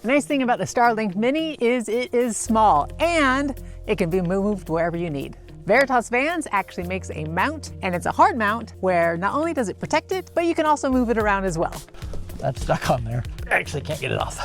The nice thing about the Starlink Mini is it is small and it can be moved wherever you need. Veritas Vans actually makes a mount, and it's a hard mount where not only does it protect it, but you can also move it around as well. That's stuck on there. I actually can't get it off.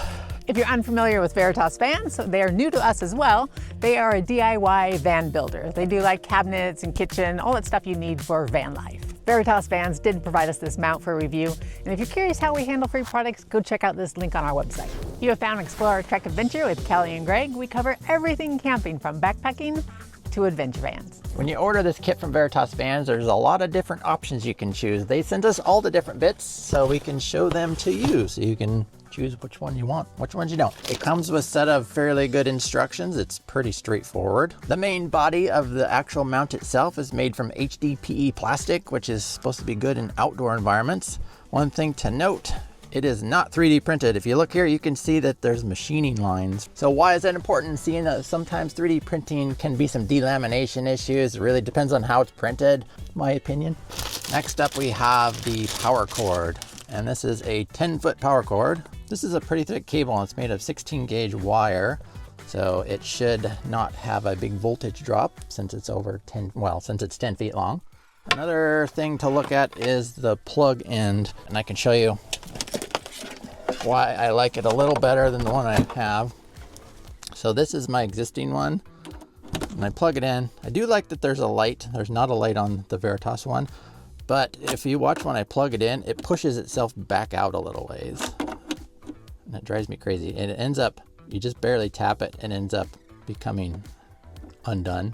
If you're unfamiliar with Veritas Vans, they are new to us as well. They are a DIY van builder. They do like cabinets and kitchen, all that stuff you need for van life. Veritas Vans did provide us this mount for a review, and if you're curious how we handle free products, go check out this link on our website. You have found Explore Trek Adventure with Kelly and Greg. We cover everything camping from backpacking to adventure vans. When you order this kit from Veritas Vans, there's a lot of different options you can choose. They send us all the different bits so we can show them to you, so you can choose which one you want, which ones you don't. It comes with a set of fairly good instructions. It's pretty straightforward. The main body of the actual mount itself is made from HDPE plastic, which is supposed to be good in outdoor environments. One thing to note, it is not 3D printed. If you look here, you can see that there's machining lines. So why is that important? Seeing that sometimes 3D printing can be some delamination issues. It really depends on how it's printed, in my opinion. Next up, we have the power cord. And this is a 10-foot power cord. This is a pretty thick cable, and it's made of 16 gauge wire. So it should not have a big voltage drop since it's since it's 10 feet long. Another thing to look at is the plug end, and I can show you why I like it a little better than the one I have. So this is my existing one, and I plug it in. I do like that there's a light. There's not a light on the Veritas one, but if you watch when I plug it in, it pushes itself back out a little ways, and it drives me crazy. And it ends up, you just barely tap it and ends up becoming undone.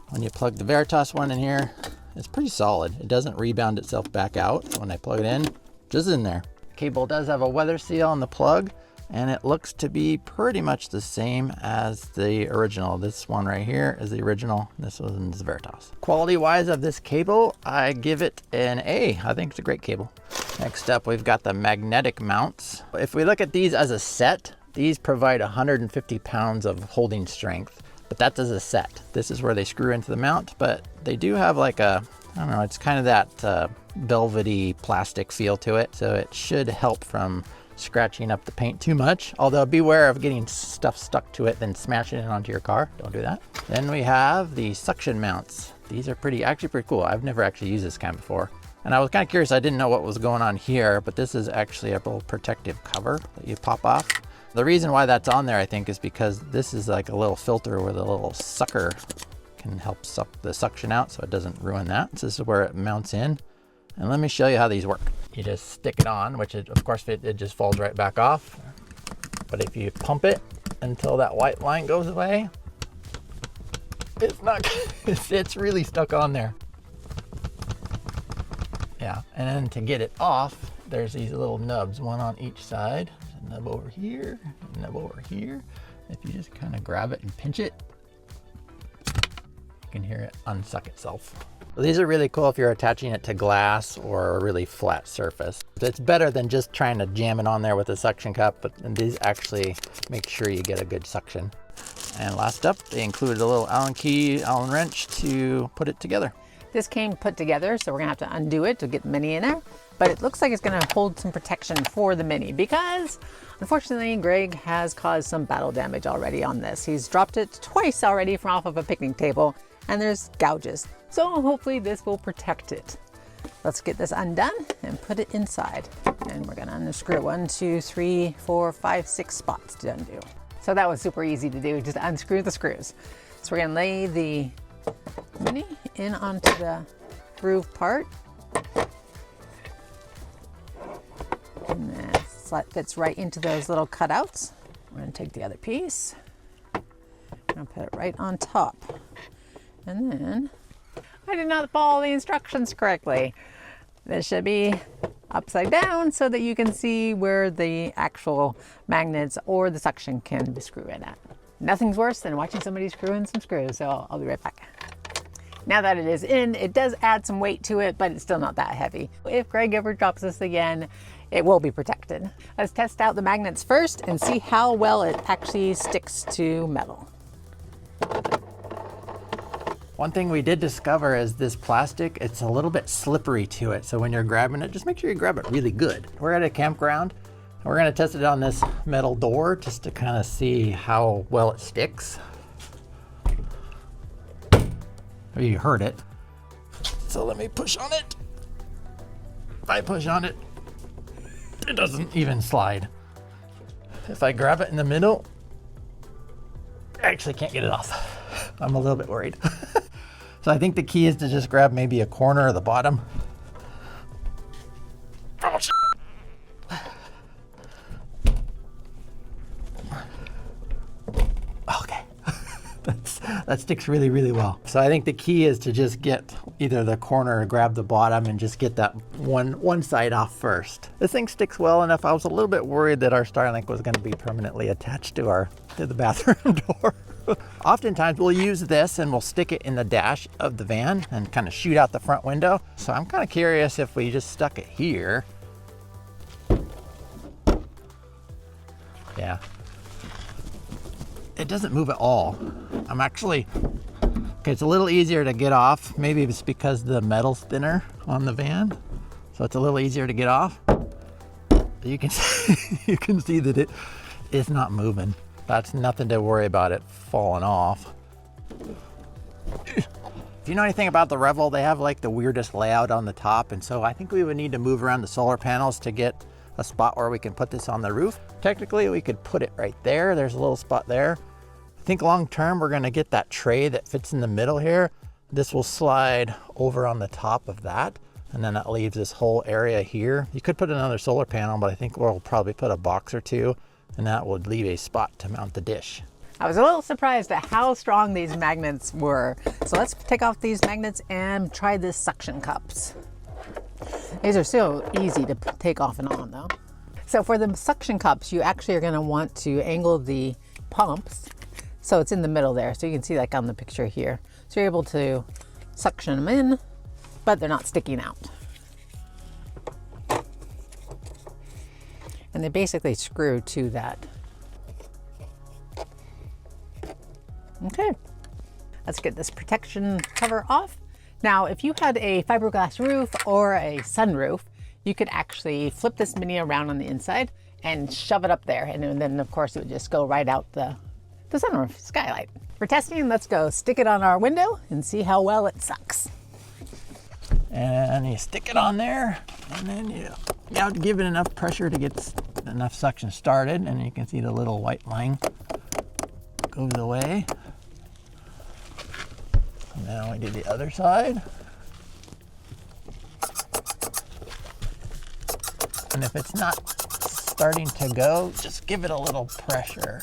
When you plug the Veritas one in here, it's pretty solid. It doesn't rebound itself back out. So when I plug it in, just in there. Cable does have a weather seal on the plug, and it looks to be pretty much the same as the original. This one right here is the original. This one is Veritas. Quality wise of this cable, I give it an A. I think it's a great cable. Next up, we've got the magnetic mounts. If we look at these as a set, these provide 150 pounds of holding strength, but that's as a set. This is where they screw into the mount, but they do have like a, I don't know, it's kind of that velvety plastic feel to it, so it should help from scratching up the paint too much, although beware of getting stuff stuck to it then smashing it onto your car. Don't do that. Then we have the suction mounts. These are actually pretty cool. I've never actually used this kind before, and I was kind of curious. I didn't know what was going on here, but this is actually a little protective cover that you pop off. The reason why that's on there, I think, is because this is like a little filter where the little sucker can help suck the suction out so it doesn't ruin that. So this is where it mounts in. And let me show you how these work. You just stick it on, which of course it just falls right back off. But if you pump it until that white line goes away, it's not, it's really stuck on there. Yeah, and then to get it off, there's these little nubs, one on each side. There's a nub over here, a nub over here. If you just kind of grab it and pinch it, you can hear it unsuck itself. These are really cool if you're attaching it to glass or a really flat surface. It's better than just trying to jam it on there with a suction cup, but these actually make sure you get a good suction. And last up, they included a little Allen wrench to put it together. This came put together, so we're gonna have to undo it to get the Mini in there, but it looks like it's gonna hold some protection for the Mini because unfortunately Greg has caused some battle damage already on this. He's dropped it twice already from off of a picnic table, and there's gouges. So hopefully this will protect it. Let's get this undone and put it inside. And we're gonna unscrew 1, 2, 3, 4, 5, 6 spots to undo. So that was super easy to do, just unscrew the screws. So we're gonna lay the Mini in onto the groove part. And then it fits right into those little cutouts. We're gonna take the other piece. I'm gonna put it right on top. And then, I did not follow the instructions correctly. This should be upside down so that you can see where the actual magnets or the suction can be screwed in at. Nothing's worse than watching somebody screw in some screws, so I'll be right back. Now that it is in, it does add some weight to it, but it's still not that heavy. If Greg ever drops this again, it will be protected. Let's test out the magnets first and see how well it actually sticks to metal. One thing we did discover is this plastic, it's a little bit slippery to it. So when you're grabbing it, just make sure you grab it really good. We're at a campground We're gonna test it on this metal door just to kind of see how well it sticks. You heard it. So let me push on it. If I push on it, it doesn't even slide. If I grab it in the middle, I actually can't get it off. I'm a little bit worried. So I think the key is to just grab maybe a corner or the bottom. Oh, shit. Okay. That sticks really, really well. So I think the key is to just get either the corner or grab the bottom and just get that one side off first. This thing sticks well enough. I was a little bit worried that our Starlink was going to be permanently attached to the bathroom door. Oftentimes we'll use this and we'll stick it in the dash of the van and kind of shoot out the front window. So I'm kind of curious if we just stuck it here. Yeah. It doesn't move at all. Okay, it's a little easier to get off. Maybe it's because the metal's thinner on the van. So it's a little easier to get off. You can see that it is not moving. That's nothing to worry about it falling off. If you know anything about the Revel, they have like the weirdest layout on the top. And so I think we would need to move around the solar panels to get a spot where we can put this on the roof. Technically, we could put it right there. There's a little spot there. I think long term, we're gonna get that tray that fits in the middle here. This will slide over on the top of that. And then that leaves this whole area here. You could put another solar panel, but I think we'll probably put a box or two, and that would leave a spot to mount the dish. I was a little surprised at how strong these magnets were. So let's take off these magnets and try this suction cups. These are so easy to take off and on though. So for the suction cups, you actually are gonna want to angle the pumps so it's in the middle there. So you can see like on the picture here. So you're able to suction them in, but they're not sticking out. And they basically screw to that. Okay, let's get this protection cover off. Now, if you had a fiberglass roof or a sunroof, you could actually flip this Mini around on the inside and shove it up there. And then of course it would just go right out the sunroof skylight. For testing, let's go stick it on our window and see how well it sucks. And you stick it on there, and then you have to give it enough pressure to get enough suction started, and you can see the little white line goes away. And now we do the other side. And if it's not starting to go, just give it a little pressure.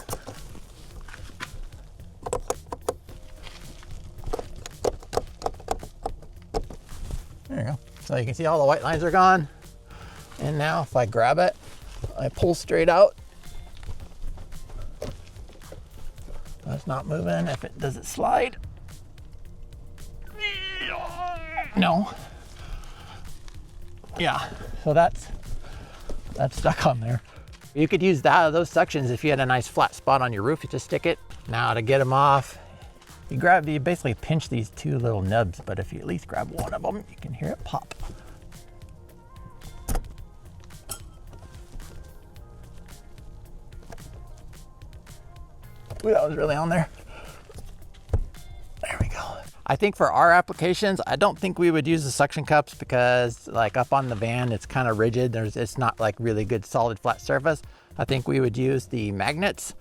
There you go. So you can see all the white lines are gone. And now if I grab it, I pull straight out. That's not moving. Does it slide? No. Yeah, so that's stuck on there. You could use those sections if you had a nice flat spot on your roof. You just stick it. Now to get them off, you basically pinch these two little nubs, but if you at least grab one of them, you can hear it pop. Ooh, that was really on there. There we go. I think for our applications, I don't think we would use the suction cups because like up on the van, it's kind of rigid. It's not like really good solid flat surface. I think we would use the magnets,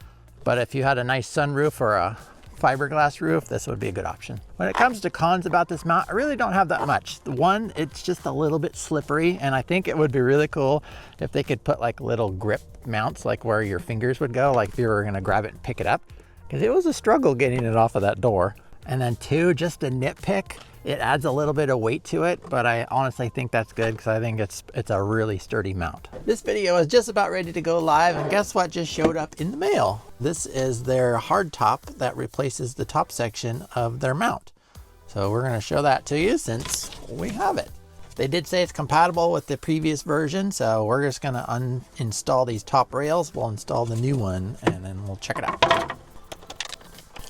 but if you had a nice sunroof or a fiberglass roof, this would be a good option. When it comes to cons about this mount, I really don't have that much. One, it's just a little bit slippery, and I think it would be really cool if they could put like little grip mounts, like where your fingers would go, like if you were gonna grab it and pick it up, because it was a struggle getting it off of that door. And then two, just a nitpick, it adds a little bit of weight to it, but I honestly think that's good because I think it's a really sturdy mount. This video is just about ready to go live, and guess what just showed up in the mail? This is their hard top that replaces the top section of their mount. So we're gonna show that to you since we have it. They did say it's compatible with the previous version, so we're just gonna uninstall these top rails. We'll install the new one and then we'll check it out.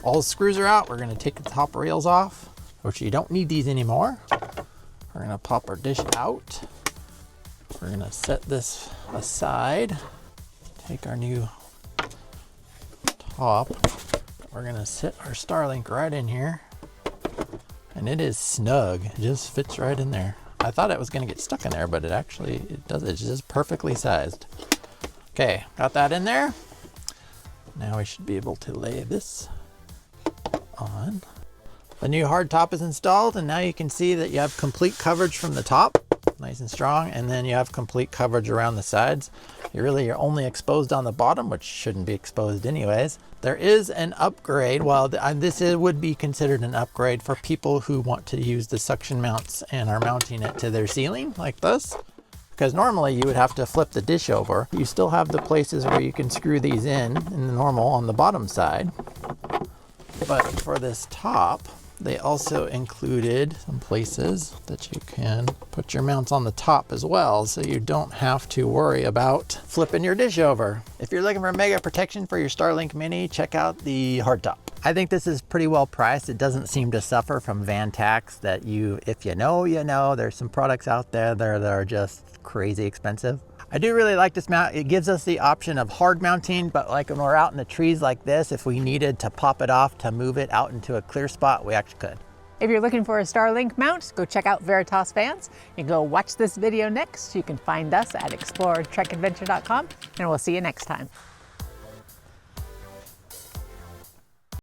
All the screws are out. We're gonna take the top rails off, which you don't need these anymore. We're gonna pop our dish out. We're gonna set this aside. take our new top. We're gonna sit our Starlink right in here. And it is snug, it just fits right in there. I thought it was gonna get stuck in there, but it does, it's just perfectly sized. Okay, got that in there. Now we should be able to lay this on. The new hard top is installed, and now you can see that you have complete coverage from the top, nice and strong, and then you have complete coverage around the sides. You're only exposed on the bottom, which shouldn't be exposed anyways. There is an upgrade. Well, would be considered an upgrade for people who want to use the suction mounts and are mounting it to their ceiling like this. Because normally you would have to flip the dish over. You still have the places where you can screw these in the normal on the bottom side. But for this top, they also included some places that you can put your mounts on the top as well, so you don't have to worry about flipping your dish over. If you're looking for mega protection for your Starlink Mini, check out the hardtop. I think this is pretty well priced. It doesn't seem to suffer from van tax that if you know, you know. There's some products out there that are just crazy expensive. I do really like this mount. It gives us the option of hard mounting, but like when we're out in the trees like this, if we needed to pop it off to move it out into a clear spot, we actually could. If you're looking for a Starlink mount, go check out Veritas Fans. You can go watch this video next. You can find us at exploretrekadventure.com, and we'll see you next time.